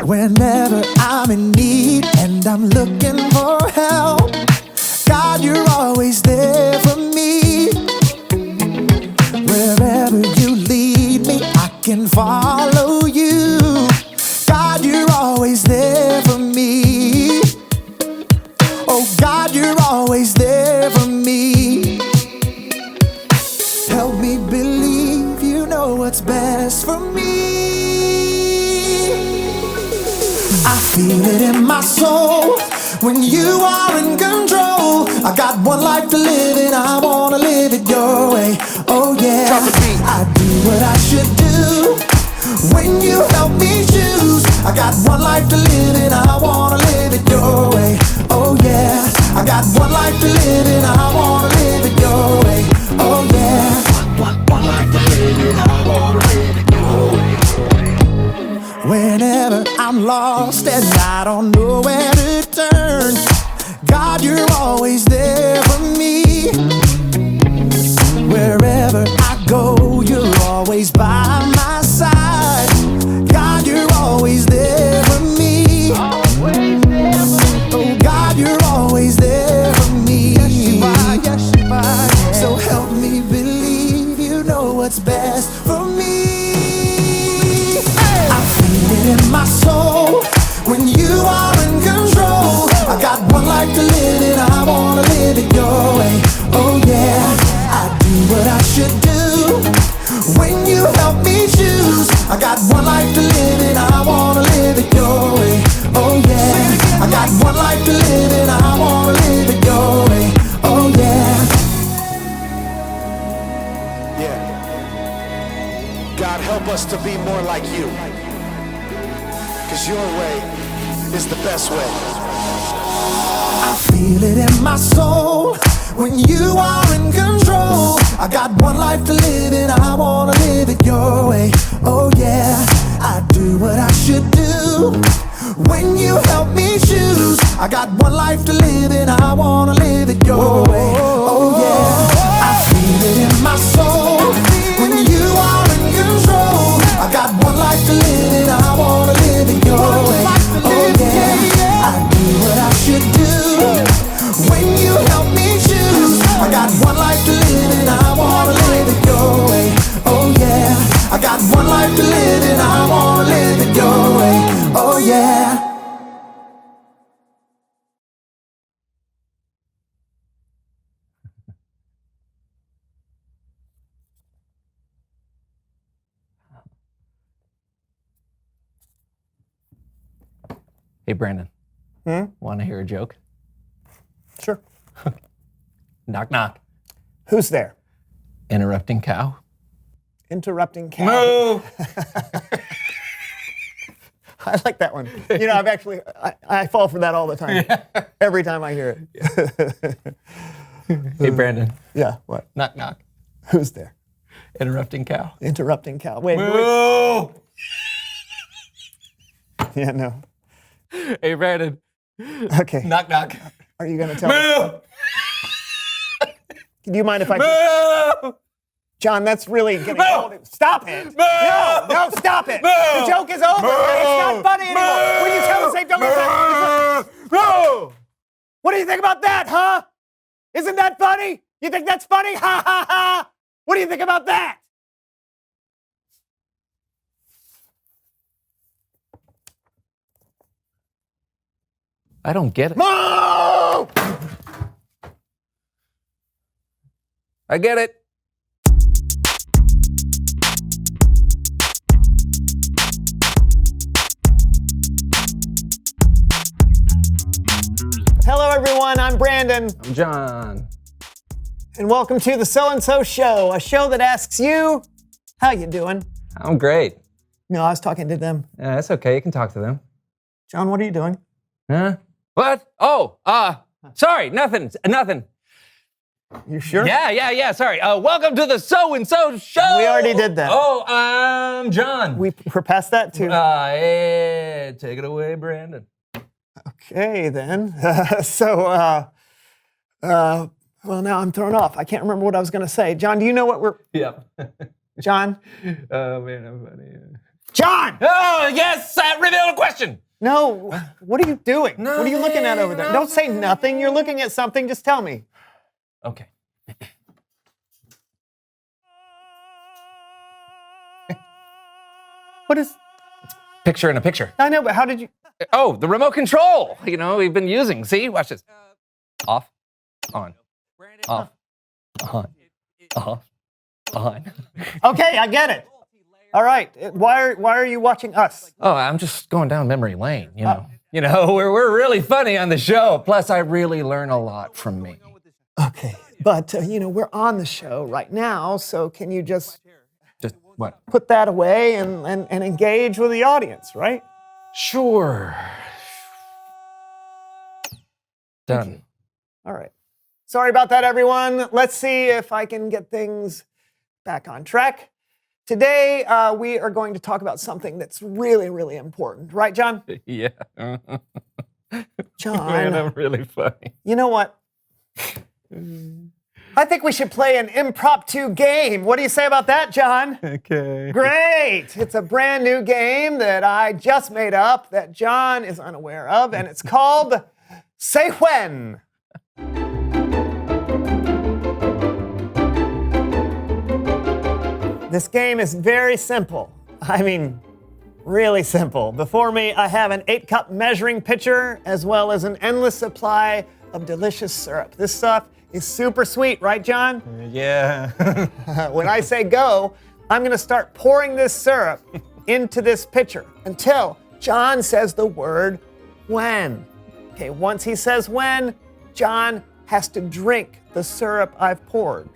Whenever I'm in need and I'm looking for help, God, you're always there for me. Wherever you lead me, I can follow you. God, you're always there for me. Oh, God, you're always there for me. Help me believe you know what's best for me. I feel it in my soul when you are in control. I got one life to live and I wanna live it your way. Oh yeah, I do what I should do when you help me choose. I got one life to live and I wanna live it your way. Oh yeah, I got one life to live and I wanna live it your way. Oh yeah, one life to live and I wanna live it your way. Whenever I'm lost and I don't know where to turn, God, you're always there for me. Wherever I go, you're always by my side. God, you're always there for me. Oh, God, you're always there for me. Yes, you are. So help me believe you know what's best for me. I feel it in my soul when you are in control. I got one life to live and I wanna live it your way. Oh yeah, I do what I should do when you help me choose. I got one life to live and I wanna live it your way. Oh yeah, I got one life to live and I wanna live it your way. Oh yeah. Yeah. God, help us to be more like you. 'Cause your way is the best way. I feel it in my soul when you are in control. I got one life to live and I wanna live it your way. Oh yeah, I do what I should do when you help me choose. I got one life to live and I wanna live it your way. Oh yeah, I feel it in my soul when you are in control. I got one life to live and I wanna live it your way. Oh yeah, I do what I should do when you help me choose. I got one life to live and I wanna live it your way. Oh yeah, I got one life to live and I wanna live it your way. Oh yeah. Hey, Brandon. Want to hear a joke? Sure. Knock, knock. Who's there? Interrupting cow. Interrupting cow. Moo! I like that one. You know, I fall for that all the time. Yeah. Every time I hear it. Hey, Brandon. Yeah, what? Knock, knock. Who's there? Interrupting cow. Interrupting cow. Wait. Moo! Yeah, no. Hey, Brandon. Okay. Knock, knock. Are you going to tell me? Moo! Do you mind if I... Moo! John, that's really getting Moo! old. Stop it. Moo! No, stop it. Moo! The joke is over. Moo! It's not funny anymore. When you tell us, say, don't listen. Moo! What do you think about that, huh? Isn't that funny? You think that's funny? Ha, ha, ha. What do you think about that? I don't get it. Moo! I get it. Hello, everyone. I'm Brandon. I'm John. And welcome to the So-and-So Show, a show that asks you, how you doing? I'm great. No, I was talking to them. Yeah, that's okay. You can talk to them. John, what are you doing? Huh? What? Oh, sorry. Nothing. You sure? Yeah. Sorry. Welcome to the So-and-So Show. We already did that. Oh, I'm John. We're past that, too. Yeah, take it away, Brandon. Okay, then. Well, now I'm thrown off. I can't remember what I was going to say. John, do you know what we're... Yeah. John? Oh, man, I'm funny. John! Oh, yes, reveal the question. No, what are you doing? What are you looking at over there? Don't say nothing. You're looking at something. Just tell me. Okay. What is... Picture in a picture. I know, but how did you... Oh, the remote control. You know, we've been using. See, watch this. Off, on, off, on, off, on. Okay, I get it. All right. Why are you watching us? Oh, I'm just going down memory lane, you know. You know, we're really funny on the show. Plus, I really learn a lot from me. Okay, but, we're on the show right now, so can you just Just what? put that away and engage with the audience, right? Sure. Done. All right. Sorry about that, everyone. Let's see if I can get things back on track. Today, we are going to talk about something that's really, really important. Right, John? Yeah. John, Man, I'm really funny. you know what? I think we should play an impromptu game. What do you say about that, John? Okay. Great! It's a brand new game that I just made up that John is unaware of, and it's called Say When. This game is very simple. I mean, really simple. Before me, I have an 8-cup measuring pitcher as well as an endless supply of delicious syrup. This stuff is super sweet, right, John? Yeah. When I say go, I'm gonna start pouring this syrup into this pitcher until John says the word when. Okay, once he says when, John has to drink the syrup I've poured.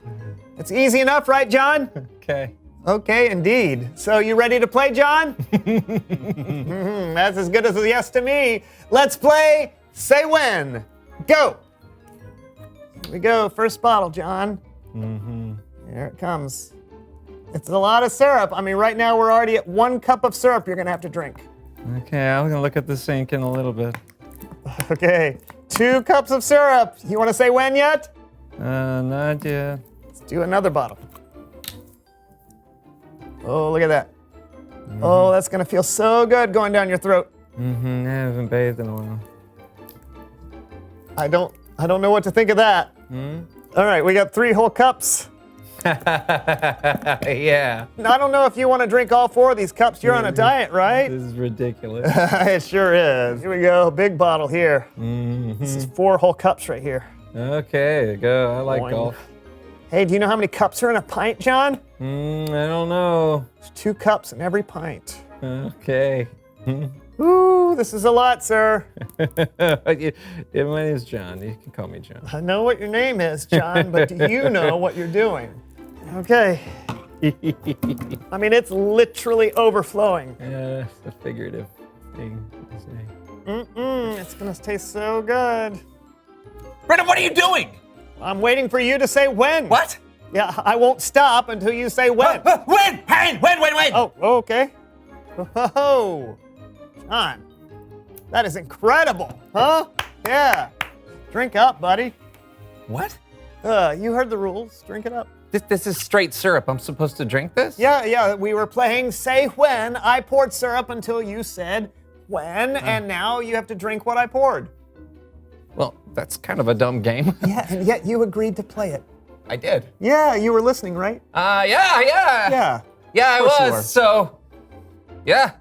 It's easy enough, right, John? Okay. Okay, indeed. So you ready to play, John? That's as good as a yes to me. Let's play Say When. Go. Here we go. First bottle, John. Here it comes. It's a lot of syrup. I mean, right now we're already at 1 cup of syrup you're gonna have to drink. Okay, I'm gonna look at the sink in a little bit. Okay, 2 cups of syrup. You wanna say when yet? Not yet. Let's do another bottle. Oh, look at that. Oh, that's gonna feel so good going down your throat. I haven't bathed in a while. I don't know what to think of that. All right, we got 3 whole cups. Yeah. I don't know if you want to drink all 4 of these cups. You're on a diet, right? This is ridiculous. It sure is. Here we go, big bottle here. This is 4 whole cups right here. Okay, go. I like Boing. golf. Hey, do you know how many cups are in a pint, John? I don't know. There's 2 cups in every pint. Okay. Ooh, this is a lot, sir. Yeah, my name's John. You can call me John. I know what your name is, John, but do you know what you're doing? Okay. I mean, it's literally overflowing. Yeah, it's a figurative thing to say. It's gonna taste so good. Brendan, what are you doing? I'm waiting for you to say when. What? Yeah, I won't stop until you say when. When? Hey, when? Oh, okay. Oh, John, that is incredible, huh? Yeah. Drink up, buddy. What? You heard the rules. Drink it up. This is straight syrup. I'm supposed to drink this? Yeah, we were playing Say When. I poured syrup until you said when, and now you have to drink what I poured. Well, that's kind of a dumb game. Yeah, and yet you agreed to play it. I did. Yeah, you were listening, right? Yeah. Yeah. Yeah, I course you were. was. So, yeah.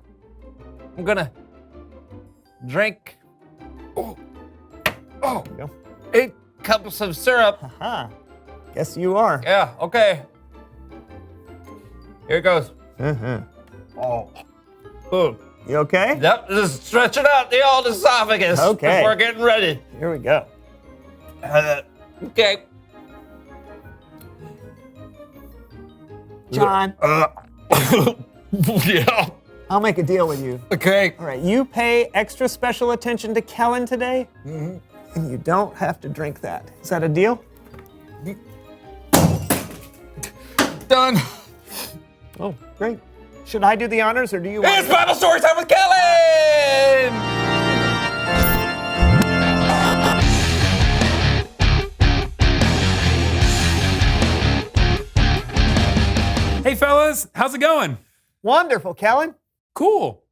I'm gonna drink. There you go. 8 cups of syrup. Huh. Guess you are. Yeah, okay. Here it goes. Oh. You okay? Yep, just stretching out the old esophagus. Okay. We're getting ready. Here we go. Okay. John, Yeah. I'll make a deal with you. Okay. All right, you pay extra special attention to Kellen today, and you don't have to drink that. Is that a deal? Done. Oh, great. Should I do the honors, or do you want It's Bible Story Time with Kellen! Hey fellas, how's it going? Wonderful, Kellen. Cool.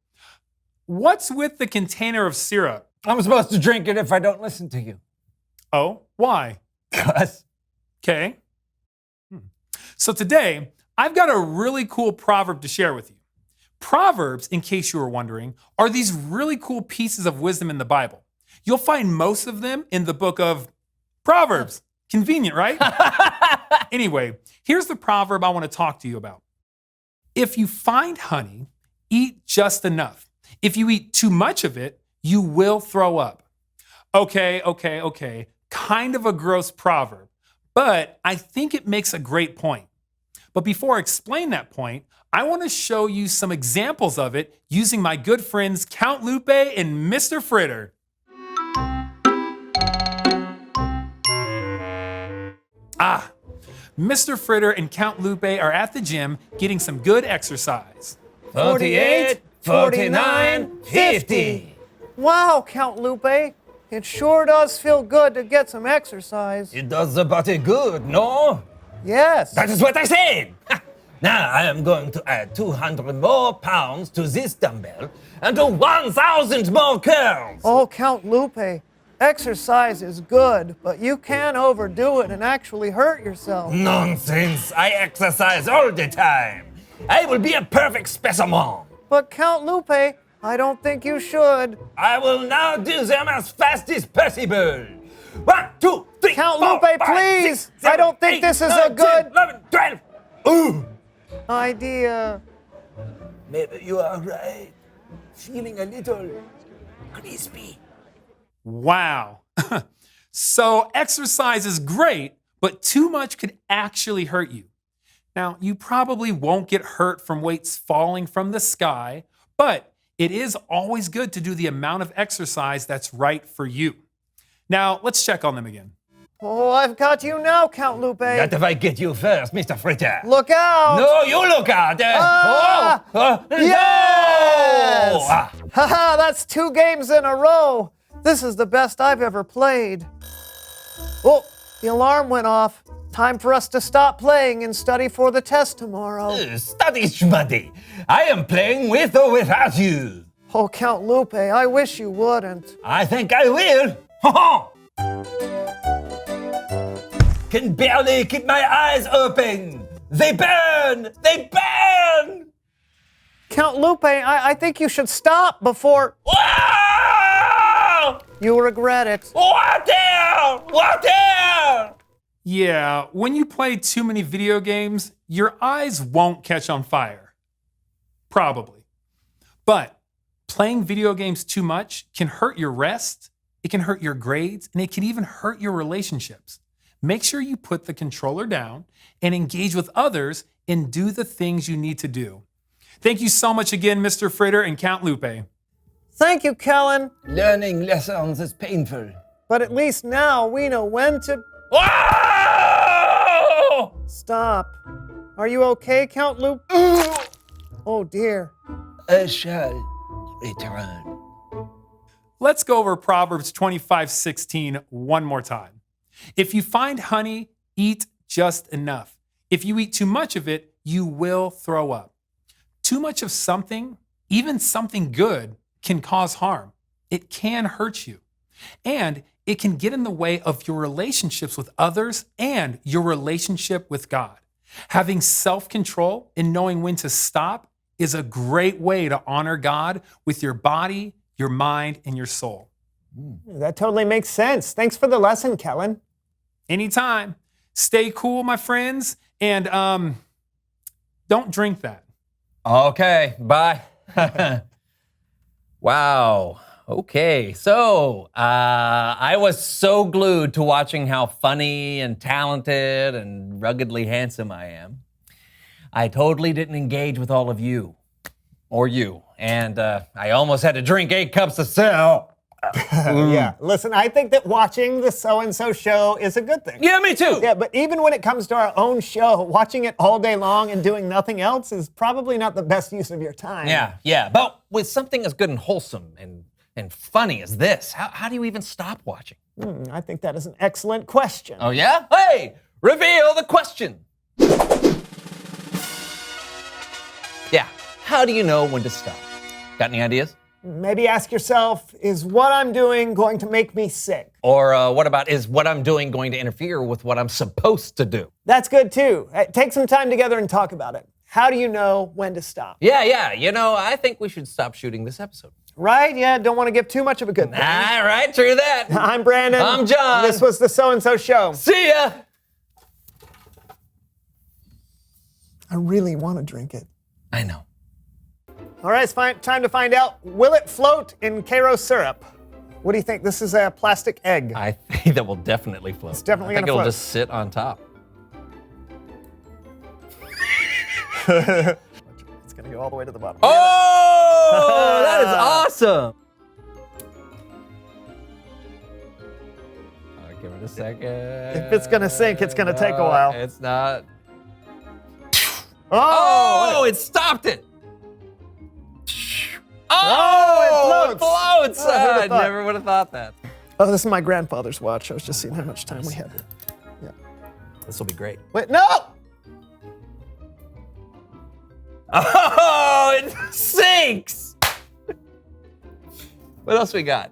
What's with the container of syrup? I'm supposed to drink it if I don't listen to you. Oh, why? 'Cause Okay. So today, I've got a really cool proverb to share with you. Proverbs, in case you were wondering, are these really cool pieces of wisdom in the Bible. You'll find most of them in the book of Proverbs. Convenient, right? Anyway, here's the proverb I want to talk to you about. If you find honey, eat just enough. If you eat too much of it, you will throw up. Okay. Kind of a gross proverb, but I think it makes a great point. But before I explain that point, I want to show you some examples of it using my good friends Count Lupe and Mr. Fritter. Mr. Fritter and Count Lupe are at the gym getting some good exercise. 48, 49, 50. Wow, Count Lupe. It sure does feel good to get some exercise. It does the body good, no? Yes. That is what I said. Now I am going to add 200 more pounds to this dumbbell and do 1,000 more curls. Oh, Count Lupe. Exercise is good, but you can overdo it and actually hurt yourself. Nonsense. I exercise all the time. I will be a perfect specimen. But Count Lupe, I don't think you should. I will now do them as fast as possible. 1, 2, 3, Count 4, Lupe, 5, please. 6, 7, I don't think 8, this is 9, a good 10, 11, 12. Ooh. idea. Maybe you are right. Feeling a little crispy. Wow. So exercise is great, but too much could actually hurt you. Now, you probably won't get hurt from weights falling from the sky, but it is always good to do the amount of exercise that's right for you. Now, let's check on them again. Oh, I've got you now, Count Lupe. Not if I get you first, Mr. Fritter. Look out! No, you look out. Yes! No! Ah. Haha, that's 2 games in a row. This is the best I've ever played. Oh, the alarm went off. Time for us to stop playing and study for the test tomorrow. Study, Schmuddy. I am playing with or without you. Oh, Count Lupe, I wish you wouldn't. I think I will. Can barely keep my eyes open. They burn! They burn! Count Lupe, I think you should stop before Wow! you regret it. Water! Water! Yeah, when you play too many video games, your eyes won't catch on fire. Probably. But playing video games too much can hurt your rest, it can hurt your grades, and it can even hurt your relationships. Make sure you put the controller down and engage with others and do the things you need to do. Thank you so much again, Mr. Fritter and Count Lupe. Thank you, Kellen. Learning lessons is painful. But at least now we know when to Wow! stop. Are you okay, Count Lupe? Oh dear. I shall return. Let's go over Proverbs 25:16 one more time. If you find honey, eat just enough. If you eat too much of it, you will throw up. Too much of something, even something good, can cause harm. It can hurt you. And it can get in the way of your relationships with others and your relationship with God. Having self-control and knowing when to stop is a great way to honor God with your body, your mind, and your soul. That totally makes sense. Thanks for the lesson, Kellen. Anytime. Stay cool, my friends, and don't drink that. Okay, bye. Wow. Okay, so I was so glued to watching how funny and talented and ruggedly handsome I am. I totally didn't engage with all of you, or you, and I almost had to drink 8 cups of syrup. Yeah, listen, I think that watching the so-and-so show is a good thing. Yeah, me too. Yeah, but even when it comes to our own show, watching it all day long and doing nothing else is probably not the best use of your time. Yeah, but with something as good and wholesome and funny as this, how do you even stop watching? I think that is an excellent question. Oh yeah? Hey, reveal the question. Yeah, how do you know when to stop? Got any ideas? Maybe ask yourself, is what I'm doing going to make me sick? Or what about, is what I'm doing going to interfere with what I'm supposed to do? That's good too. Take some time together and talk about it. How do you know when to stop? Yeah. You know, I think we should stop shooting this episode. Right? Yeah, don't want to give too much of a good thing. All right, true that. I'm Brandon. I'm John. This was the So-and-So Show. See ya. I really want to drink it. I know. All right, it's time to find out. Will it float in Karo syrup? What do you think? This is a plastic egg. I think that will definitely float. It's definitely I think gonna it'll float. just sit on top. It's going to go all the way to the bottom. Oh, that is awesome. Give it a second. If it's going to sink, it's going to take a while. It's not. Oh! Oh, it stopped it. Oh, it it floats. floats. Oh, who'd have I thought? never would have thought that. Oh, this is my grandfather's watch. I was just seeing how much time we had. Yeah. This will be great. Wait, no! Oh, it sinks. What else we got?